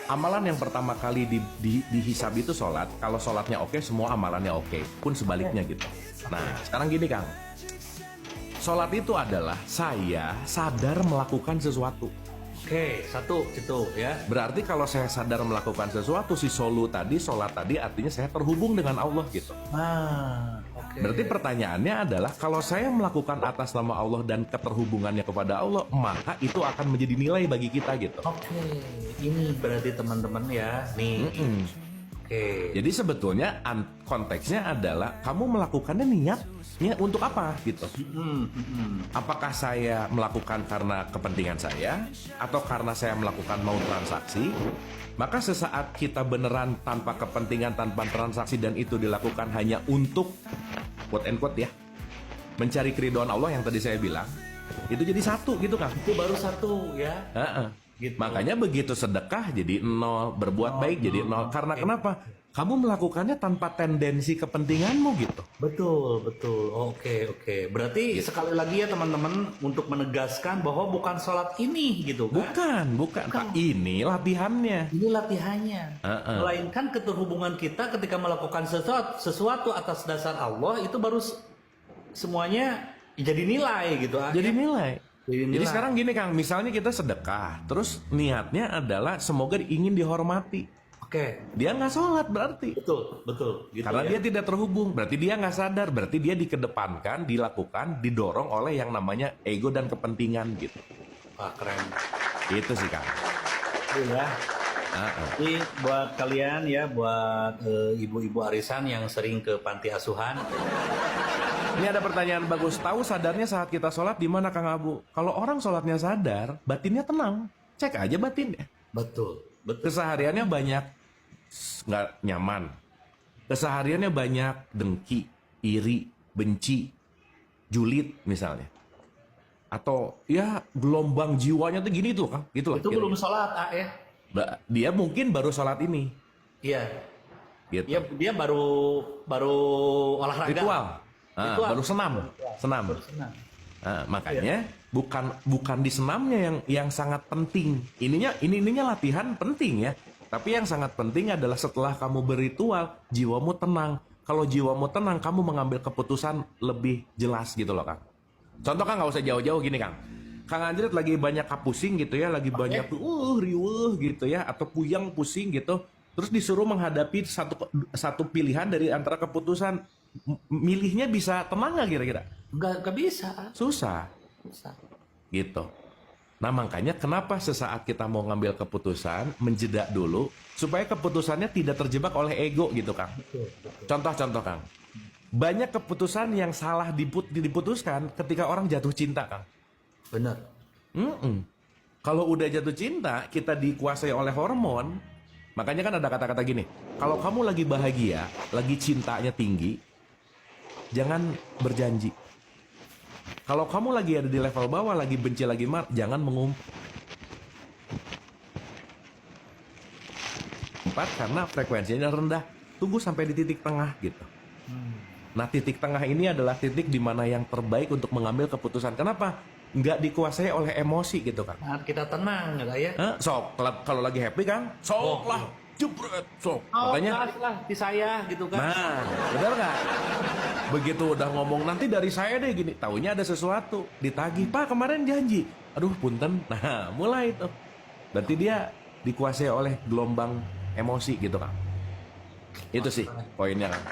Amalan yang pertama kali dihisab itu sholat. Kalau sholatnya oke, semua amalannya oke. Pun sebaliknya gitu. Nah, sekarang gini Kang. Sholat itu adalah saya sadar melakukan sesuatu. Oke, satu itu ya. Berarti kalau saya sadar melakukan sesuatu, si sholat tadi artinya saya terhubung dengan Allah gitu. Oke. Berarti pertanyaannya adalah kalau saya melakukan atas nama Allah dan keterhubungannya kepada Allah, maka itu akan menjadi nilai bagi kita gitu. Oke, ini berarti teman-teman ya, nih. Oke. Jadi sebetulnya konteksnya adalah kamu melakukannya niatnya untuk apa gitu. Apakah saya melakukan karena kepentingan saya atau karena saya melakukan mau transaksi? Maka sesaat kita beneran tanpa kepentingan, tanpa transaksi dan itu dilakukan hanya untuk quote and quote ya, mencari keridhaan Allah yang tadi saya bilang, itu jadi satu gitu kan. Itu baru satu ya. Gitu. Makanya begitu sedekah jadi 0, berbuat baik jadi 0. Karena kenapa? Kamu melakukannya tanpa tendensi kepentinganmu gitu. Betul. Oke. Berarti sekali lagi ya teman-teman, untuk menegaskan bahwa bukan sholat ini gitu kan? Bukan. Pak, ini latihannya. Ini latihannya. Melainkan keterhubungan kita ketika melakukan sesuatu atas dasar Allah, itu baru semuanya jadi nilai gitu. Jadi nilai. Jadi nilai. sekarang gini Kang, misalnya kita sedekah, terus niatnya adalah semoga ingin dihormati. Oke. Dia nggak sholat berarti. Betul. Gitu Karena ya? dia tidak terhubung, berarti dia nggak sadar, berarti dia dikedepankan, dilakukan, didorong oleh yang namanya ego dan kepentingan gitu. Wah, keren. Itu sih Kang. Iya. Ini buat kalian ya, buat ibu-ibu arisan yang sering ke panti asuhan. Ini ada pertanyaan bagus. Tahu sadarnya saat kita sholat di mana Kang Abu? Kalau orang sholatnya sadar, batinnya tenang. Cek aja batinnya. Betul. Kesehariannya banyak nggak nyaman. Kesehariannya banyak dengki, iri, benci, julid misalnya. Atau ya gelombang jiwanya tuh gini tuh Kang. Gitu lah, Itu belum sholat ya? Dia mungkin baru sholat ini. Iya. Gitu. Dia baru olahraga. Ritual. Ritual. Baru senam. Baru senam. Nah, makanya bukan di senamnya yang sangat penting. Ininya latihan penting ya. Tapi yang sangat penting adalah setelah kamu berritual, jiwamu tenang. Kalau jiwamu tenang, kamu mengambil keputusan lebih jelas gitu loh Kang. Contoh Kang, nggak usah jauh-jauh gini Kang. Kang Anjrit lagi banyak pusing gitu ya, lagi banyak riweuh gitu ya, atau puyeng pusing gitu. Terus disuruh menghadapi satu pilihan dari antara keputusan, milihnya bisa tenang nggak kira-kira? Nggak bisa. Susah. Gitu. Nah makanya kenapa sesaat kita mau ngambil keputusan, menjeda dulu, supaya keputusannya tidak terjebak oleh ego gitu Kang. Contoh Kang. Banyak keputusan yang salah diputuskan ketika orang jatuh cinta Kang. Benar. Kalau udah jatuh cinta, kita dikuasai oleh hormon. Makanya kan ada kata-kata gini, kalau kamu lagi bahagia, lagi cintanya tinggi, jangan berjanji. Kalau kamu lagi ada di level bawah, lagi benci, lagi marah, jangan mengumpat karena frekuensinya rendah. Tunggu sampai di titik tengah gitu. Nah titik tengah ini adalah titik di mana yang terbaik untuk mengambil keputusan. Kenapa? Nggak dikuasai oleh emosi gitu Kang. Nah, kita tenang ya. Sok kalau lagi happy Kang, sok lah, jebret, sok. Makanya lah di saya gitu kan. nah, benar nggak? Begitu udah ngomong nanti dari saya deh gini, taunya ada sesuatu, ditagih Pak kemarin janji, aduh punten, nah mulai tuh, berarti dia dikuasai oleh gelombang emosi gitu Kang. Itu sih poinnya Kang.